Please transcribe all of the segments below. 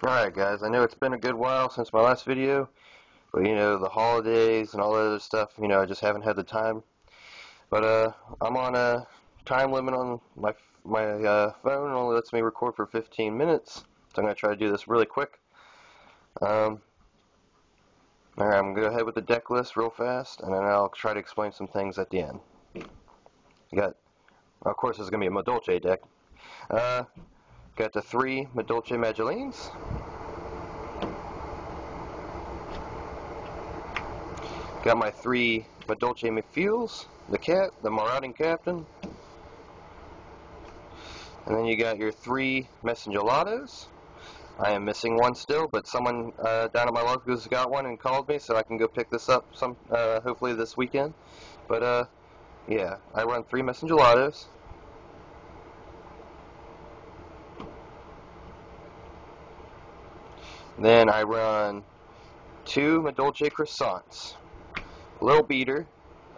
Alright guys, I know it's been a good while since my last video, but the holidays and all that other stuff, I just haven't had the time. But I'm on a time limit on my phone. It only lets me record for 15 minutes, so I'm going to try to do this really quick. Alright, I'm going to go ahead with the deck list real fast, and then I'll try to explain some things at the end. Of course, this is going to be a madolche deck. Got the 3 madolche magdalenes. Got my 3 madolche McFeels, the marauding captain. And then you got your 3 messengelados. I am missing one still, but someone down at my locals got one and called me, so I can go pick this up hopefully this weekend. But yeah, I run 3 messengelados. Then I run 2 madolche croissants. Little beater,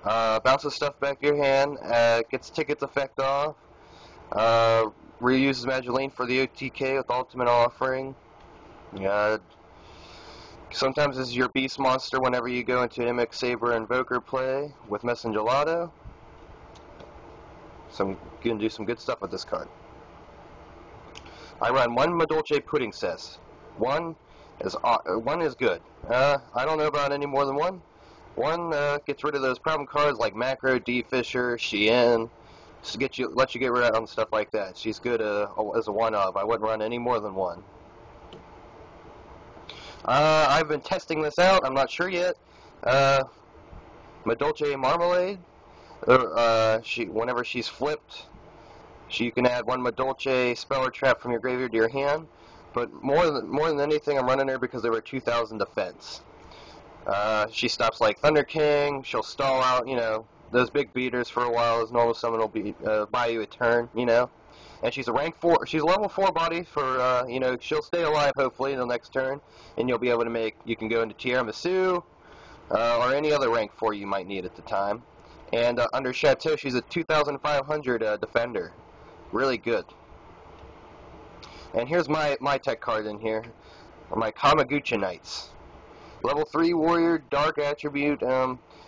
bounces stuff back to your hand, gets tickets effect off, reuses Magdalene for the OTK with ultimate offering. Sometimes this is your beast monster whenever you go into MX Saber Invoker play with Messengelado. So I'm going to do some good stuff with this card. I run 1 madolche pudding cess. One is good. I don't know about any more than one. One gets rid of those problem cards like Macro, D Fisher, Shein, just to let you get rid of stuff like that. She's good as a one-of. I wouldn't run any more than one. I've been testing this out. I'm not sure yet. Madolche Marmalade. Whenever she's flipped, you can add 1 madolche spell or trap from your graveyard to your hand. But more than anything, I'm running her because they were 2,000 defense. She stops like Thunder King. She'll stall out, those big beaters for a while. As normal summon will be buy you a turn, And she's a rank 4. She's a level 4 body for, she'll stay alive hopefully until next turn, and you'll be able to you can go into Tiramisu or any other rank 4 you might need at the time. And under Chateau, she's a 2,500 defender. Really good. And here's my tech card in here, my Kamaguchi Knights. Level 3 warrior, dark attribute.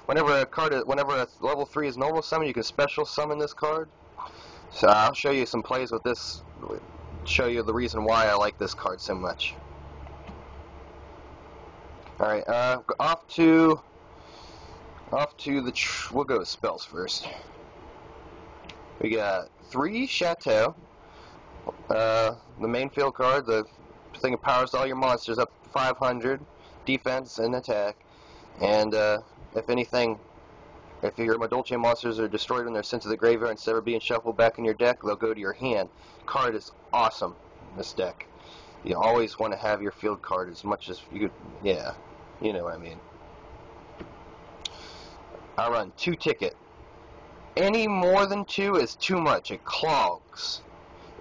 Whenever a level 3 is normal summon, you can special summon this card. So I'll show you some plays with this. Show you the reason why I like this card so much. All right, off to we'll go with spells first. We got 3 Chateau. The main field card. The thing that powers all your monsters up to 500. Defense and attack, and if your madolche monsters are destroyed when they're sent to the graveyard instead of being shuffled back in your deck, they'll go to your hand. Card is awesome in this deck. You always want to have your field card as much as you could. Yeah, you know what I mean. I run 2 ticket. Any more than 2 is too much. It clogs.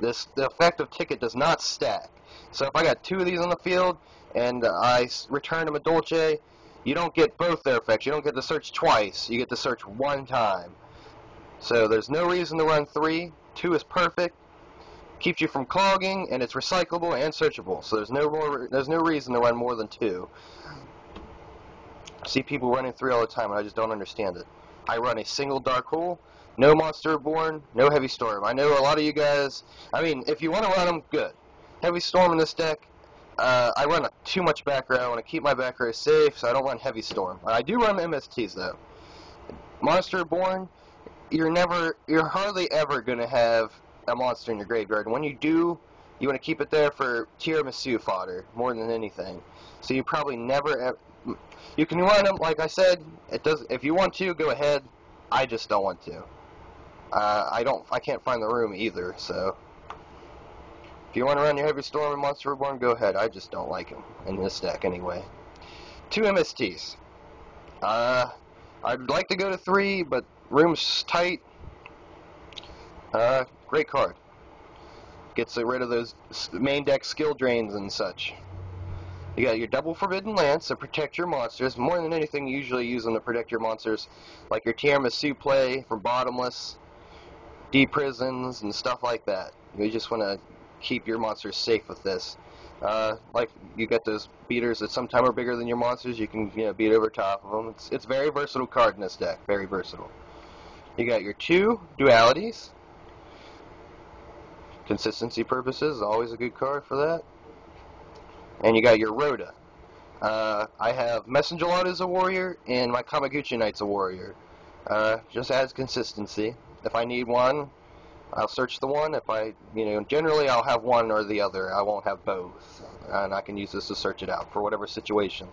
The effect of ticket does not stack. So if I got 2 of these on the field and I return to madolche, you don't get both their effects. You don't get to search twice. You get to search 1 time. So there's no reason to run 3. 2 is perfect. Keeps you from clogging, and it's recyclable and searchable. So there's no reason to run more than 2. I see people running 3 all the time, and I just don't understand it. I run a single dark hole. No monster reborn, no heavy storm. I know a lot of you guys, if you want to run them, good. Heavy storm in this deck, I run too much back row. I want to keep my back row safe, so I don't run heavy storm. I do run MSTs though. Monster reborn, you're hardly ever going to have a monster in your graveyard. And when you do, you want to keep it there for tiramisu fodder more than anything. So you probably never you can run them, like I said. If you want to, go ahead. I just don't want to. I can't find the room either, so if you want to run your Heavy Storm and Monster Reborn, go ahead. I just don't like them in this deck anyway. 2 MSTs. I'd like to go to 3, but room's tight. Great card. Gets rid of those main deck skill drains and such. You got your double Forbidden Lance to protect your monsters. More than anything, you usually use them to protect your monsters, like your Tiramisu play from Bottomless, D-Prisons, and stuff like that. You just want to keep your monsters safe with this. Like you get those beaters that sometimes are bigger than your monsters. You can beat over top of them. It's very versatile card in this deck. Very versatile. You got your 2 dualities. Consistency purposes, always a good card for that. And you got your Rhoda. I have Messenger Lord as a warrior, and my Kamaguchi Knight's a warrior. Just adds consistency. If I need one, I'll search the one. If I, generally I'll have one or the other. I won't have both. And I can use this to search it out for whatever situation.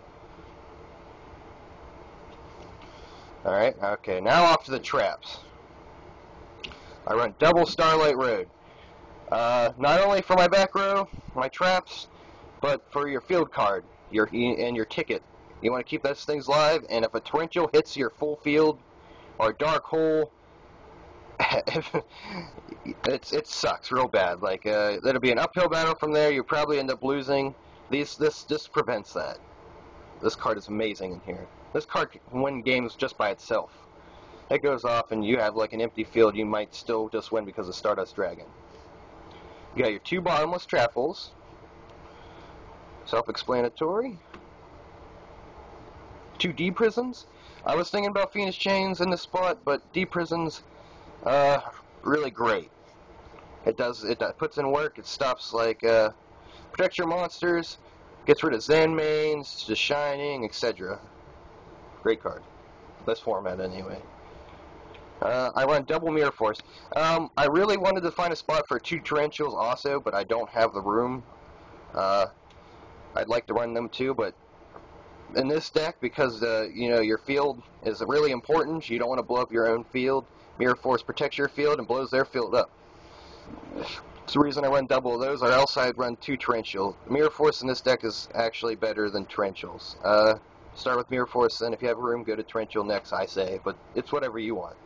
Alright, okay, now off to the traps. I run double Starlight Road. Not only for my back row, my traps, but for your field card and your ticket. You want to keep those things live, and if a torrential hits your full field or dark hole, it sucks real bad. Like that'll be an uphill battle from there. You probably end up losing. This prevents that. This card is amazing in here. This card can win games just by itself. It goes off and you have like an empty field. You might still just win because of Stardust Dragon. You got your 2 bottomless trap holes. Self-explanatory. 2 D prisons. I was thinking about Phoenix Chains in this spot, but D prisons, really great. It puts in work. It stops protects your monsters, gets rid of Zen mains, just Shining, etc. Great card. This format anyway. I run double Mirror Force. I really wanted to find a spot for 2 Torrentials also, but I don't have the room. I'd like to run them too, but in this deck, because your field is really important, you don't want to blow up your own field. Mirror Force protects your field and blows their field up. That's the reason I run double of those, or else I'd run 2 Torrentials. Mirror Force in this deck is actually better than Torrentials. Start with Mirror Force, then if you have room, go to Torrential next, I say, but it's whatever you want.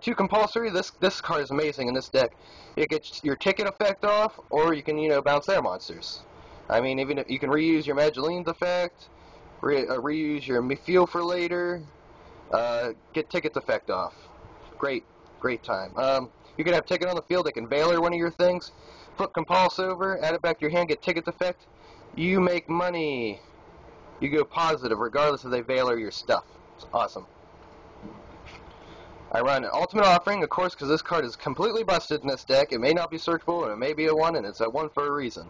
2 Compulsory, this card is amazing in this deck. It gets your ticket effect off, or you can, bounce their monsters. I mean, even if you can reuse your Magdalene's effect, reuse your Feel for later, get ticket's effect off. Great time. You can have ticket on the field that can Valor one of your things, flip Compulse over, add it back to your hand, get ticket's effect. You make money. You go positive regardless if they Valor your stuff. It's awesome. I run an Ultimate Offering, of course, because this card is completely busted in this deck. It may not be searchable, and it may be a 1, and it's a 1 for a reason.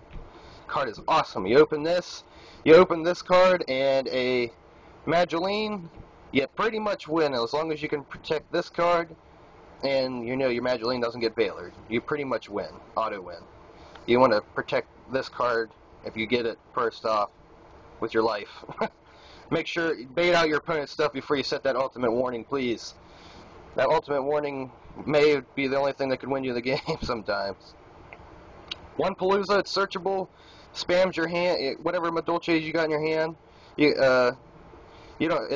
Card is awesome. You open this card and a Magdalene, you pretty much win as long as you can protect this card and your Magdalene doesn't get Valored. You pretty much win, auto win. You want to protect this card if you get it first off with your life. Make sure you bait out your opponent's stuff before you set that Ultimate Warning, please. That Ultimate Warning may be the only thing that could win you the game sometimes. 1 Palooza, it's searchable. Spams your hand, whatever madolches you got in your hand. It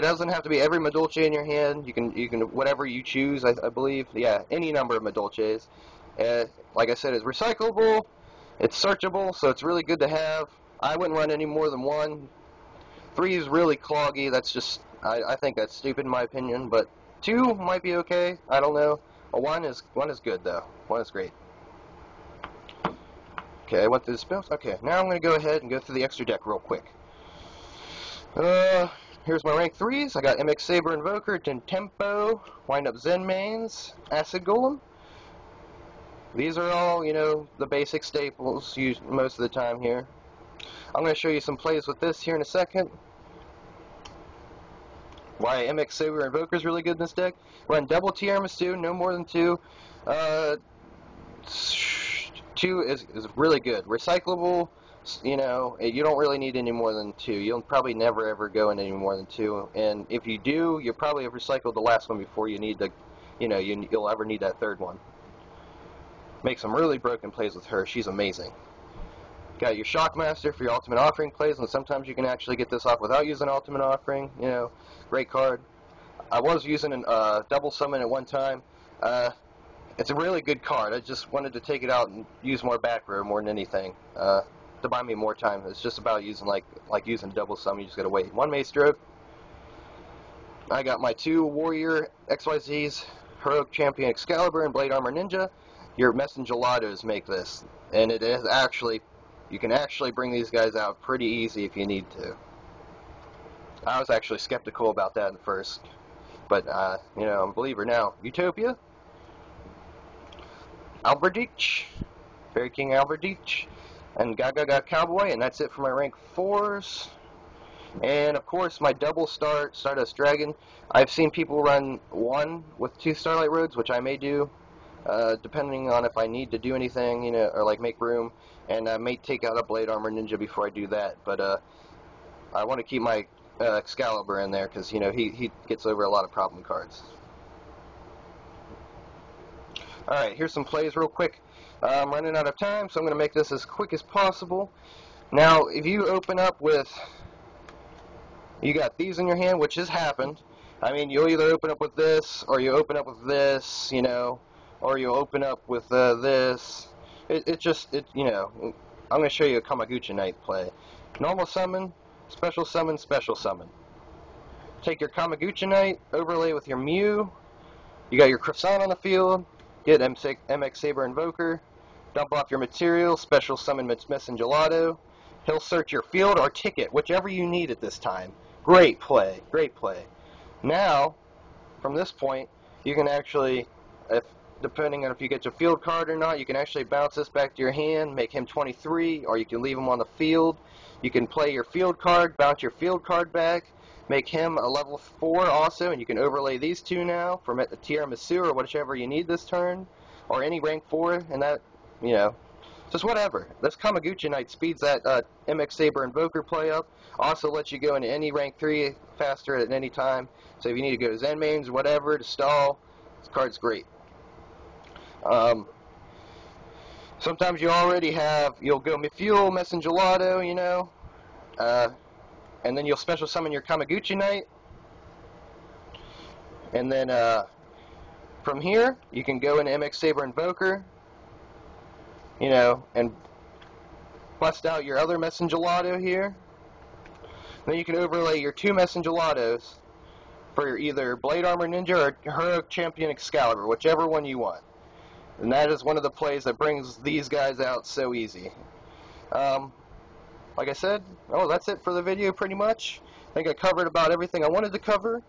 doesn't have to be every madolche in your hand. You can whatever you choose. I believe, yeah, any number of madolches. Like I said, it's recyclable. It's searchable, so it's really good to have. I wouldn't run any more than 1. 3 is really cloggy. That's just I think that's stupid in my opinion. But 2 might be okay. I don't know. A 1 is good though. 1 is great. Okay, I went through the spells. Okay, now I'm going to go ahead and go through the extra deck real quick. Here's my rank 3s. I got MX Saber Invoker, Tempo, Wind Up Zen Mains, Acid Golem. These are all, the basic staples used most of the time here. I'm going to show you some plays with this here in a second. Why MX Saber Invoker is really good in this deck. Run double Tiramisu, no more than 2. 2 is really good. Recyclable, you don't really need any more than 2. You'll probably never ever go in any more than 2. And if you do, you probably have recycled the last one before you need the, you'll ever need that 3rd one. Make some really broken plays with her. She's amazing. Got your Shockmaster for your Ultimate Offering plays, and sometimes you can actually get this off without using Ultimate Offering. Great card. I was using a double summon at one time. It's a really good card. I just wanted to take it out and use more back row more than anything. To buy me more time. It's just about using like using double summon. You just gotta wait. 1 Mace Stroke. I got my 2 Warrior XYZs, Heroic Champion Excalibur and Blade Armor Ninja. your Messengelados make this, and it is actually, you can actually bring these guys out pretty easy if you need to. I was actually skeptical about that at first, but you know, I'm a believer now. Utopia, Alberdich, Fairy King Alberdich, and Gaga Cowboy, and that's it for my rank 4s. And of course, my double Stardust Dragon. I've seen people run one with 2 Starlight Roads, which I may do, depending on if I need to do anything, you know, or like make room. And I may take out a Blade Armor Ninja before I do that. But I want to keep my Excalibur in there because, you know, he gets over a lot of problem cards. All right, here's some plays real quick. I'm running out of time, so I'm going to make this as quick as possible. Now, if you open up with, you got these in your hand, which has happened. I mean, you'll either open up with this, or you open up with this, you know, or you open up with this. You know, I'm going to show you a Kamaguchi Knight play. Normal summon, special summon, special summon. Take your Kamaguchi Knight, overlay with your Mew. You got your Croissant on the field. Get MX Saber Invoker. Dump off your material, special summon Messengelato. He'll search your field or ticket, whichever you need at this time. Great play, great play. Now, from this point, you can actually, depending on if you get your field card or not, you can actually bounce this back to your hand, make him 23, or you can leave him on the field. You can play your field card, bounce your field card back, make him a level 4 also, and you can overlay these 2 now from the Tiramisu or whichever you need this turn, or any rank 4, and that, you know, just whatever. This Kamaguchi Knight speeds that MX Saber Invoker play up. Also lets you go into any rank 3 faster at any time. So if you need to go to Zen mains or whatever to stall, this card's great. Sometimes you already have, you'll go Fuel, Messengelato, you know, and then you'll special summon your Kamaguchi Knight. And then from here, you can go into MX Saber Invoker, you know, and bust out your other Messengelato here. Then you can overlay your 2 Messengelatos for your either Blade Armor Ninja or Heroic Champion Excalibur, whichever one you want. And that is one of the plays that brings these guys out so easy. Like I said, that's it for the video pretty much. I think I covered about everything I wanted to cover.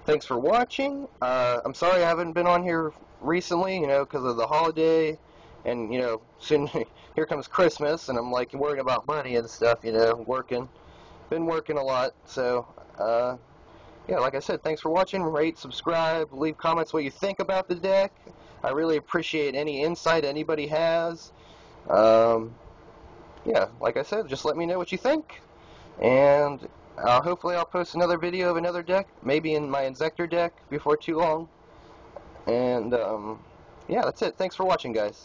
Thanks for watching. I'm sorry I haven't been on here recently, you know, because of the holiday. And, you know, soon here comes Christmas, and I'm, like, worrying about money and stuff, you know, working. Been working a lot, so, yeah, like I said, thanks for watching. Rate, subscribe, leave comments what you think about the deck. I really appreciate any insight anybody has. Yeah, like I said, just let me know what you think. And hopefully I'll post another video of another deck, maybe in my Inzektor deck before too long. And, yeah, that's it. Thanks for watching, guys.